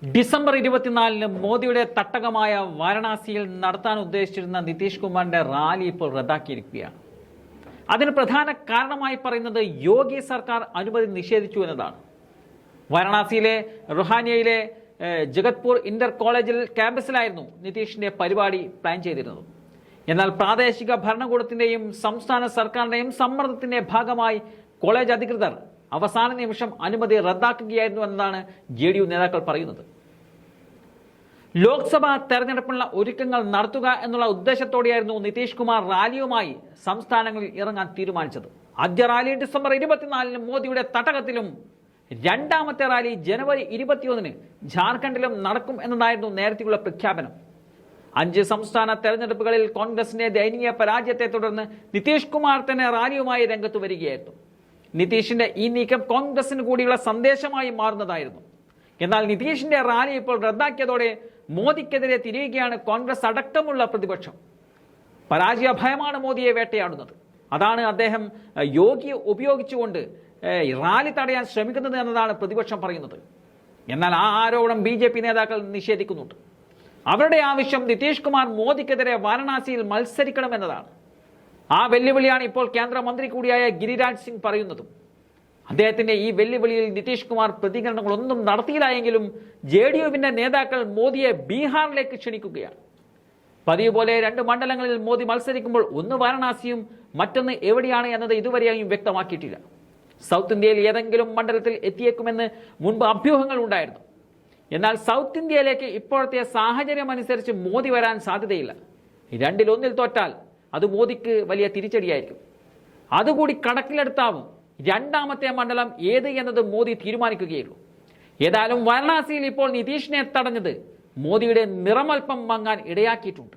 December 24-ന് മോദിയുടെ തട്ടകമായ വാരണാസിയിൽ നടത്താൻ ഉദ്ദേശിച്ചിരുന്ന നിതീഷ് കുമാറിന്റെ റാലി ഇപ്പോൾ റദ്ദാക്കിയിരിക്കുകയാണ്. അതിന് പ്രധാന കാരണമായി പറയുന്നത് യോഗി സർക്കാർ അനുമതി നിഷേധിച്ചു എന്നതാണ്. വാരണാസിയിലെ റുഹാനിയയിലെ ജഗത്പൂർ ഇന്റർ കോളേജിൽ ക്യാമ്പസിലായിരുന്നു നിതീഷിന്റെ പരിപാടി പ്ലാൻ ചെയ്തിരുന്നത്. എന്നാൽ പ്രാദേശിക ഭരണകൂടത്തിന്റെയും സംസ്ഥാന സർക്കാരിന്റെയും സമ്മർദ്ദത്തിന്റെ ഭാഗമായി കോളേജ് അധികൃതർ അവസാന നിമിഷം അനുമതി റദ്ദാക്കുകയായിരുന്നു എന്നതാണ് JDU നേതാക്കൾ പറയുന്നത്. ലോക്സഭാ തെരഞ്ഞെടുപ്പിനുള്ള ഒരുക്കങ്ങൾ നടത്തുക എന്നുള്ള ഉദ്ദേശത്തോടെയായിരുന്നു നിതീഷ് കുമാർ റാലിയുമായി സംസ്ഥാനങ്ങളിൽ ഇറങ്ങാൻ തീരുമാനിച്ചത്. ആദ്യ റാലി ഡിസംബർ 24-ന് മോദിയുടെ തട്ടകത്തിലും രണ്ടാമത്തെ റാലി ജനുവരി 21-ന് ജാർഖണ്ഡിലും നടക്കും എന്നതായിരുന്നു നേരത്തെയുള്ള പ്രഖ്യാപനം. 5 സംസ്ഥാന തെരഞ്ഞെടുപ്പുകളിൽ കോൺഗ്രസിന്റെ ദയനീയ പരാജയത്തെ തുടർന്ന് നിതീഷ് കുമാർ തന്നെ റാലിയുമായി രംഗത്ത് വരികയായിരുന്നു. നിതീഷിന്റെ ഈ നീക്കം കോൺഗ്രസിന് കൂടിയുള്ള സന്ദേശമായി മാറുന്നതായിരുന്നു. എന്നാൽ നിതീഷിന്റെ റാലി ഇപ്പോൾ റദ്ദാക്കിയതോടെ മോദിക്കെതിരെ തിരിയുകയാണ് കോൺഗ്രസ് അടക്കമുള്ള പ്രതിപക്ഷം. പരാജയ ഭയമാണ് മോദിയെ വേട്ടയാടുന്നത്. അതാണ് അദ്ദേഹം യോഗിയെ ഉപയോഗിച്ചുകൊണ്ട് റാലി തടയാൻ ശ്രമിക്കുന്നത് എന്നതാണ് പ്രതിപക്ഷം പറയുന്നത്. എന്നാൽ ആ ആരോപണം BJP നേതാക്കൾ നിഷേധിക്കുന്നുണ്ട്. അവരുടെ ആവശ്യം നിതീഷ് കുമാർ മോദിക്കെതിരെ വാരണാസിയിൽ മത്സരിക്കണമെന്നതാണ്. ആ വെല്ലുവിളിയാണ് ഇപ്പോൾ കേന്ദ്രമന്ത്രി കൂടിയായ ഗിരിരാജ് സിംഗ് പറയുന്നതും. അദ്ദേഹത്തിന്റെ ഈ വെല്ലുവിളിയിൽ നിതീഷ് കുമാർ പ്രതികരണങ്ങളൊന്നും നടത്തിയില്ല എങ്കിലും JDUവിന്റെ നേതാക്കൾ മോദിയെ ബീഹാറിലേക്ക് ക്ഷണിക്കുകയാണ്. പതിവ് പോലെ 2 മണ്ഡലങ്ങളിൽ മോദി മത്സരിക്കുമ്പോൾ ഒന്ന് വാരണാസിയും മറ്റൊന്ന് എവിടെയാണ് എന്നത് ഇതുവരെയും വ്യക്തമാക്കിയിട്ടില്ല. സൗത്ത് ഇന്ത്യയിൽ ഏതെങ്കിലും മണ്ഡലത്തിൽ എത്തിയേക്കുമെന്ന് മുൻപ് അഭ്യൂഹങ്ങൾ ഉണ്ടായിരുന്നു. എന്നാൽ സൗത്ത് ഇന്ത്യയിലേക്ക് ഇപ്പോഴത്തെ സാഹചര്യം അനുസരിച്ച് മോദി വരാൻ സാധ്യതയില്ല. 2-1 തോറ്റാൽ അത് മോദിക്ക് വലിയ തിരിച്ചടിയായിരിക്കും. അതുകൂടി കണക്കിലെടുത്താവും രണ്ടാമത്തെ മണ്ഡലം ഏത് എന്നത് മോദി തീരുമാനിക്കുകയുള്ളൂ. ഏതായാലും വാരണാസിയിൽ ഇപ്പോൾ നിതീഷിനെ തടഞ്ഞത് മോദിയുടെ നിറമൽപ്പം മങ്ങാൻ ഇടയാക്കിയിട്ടുണ്ട്.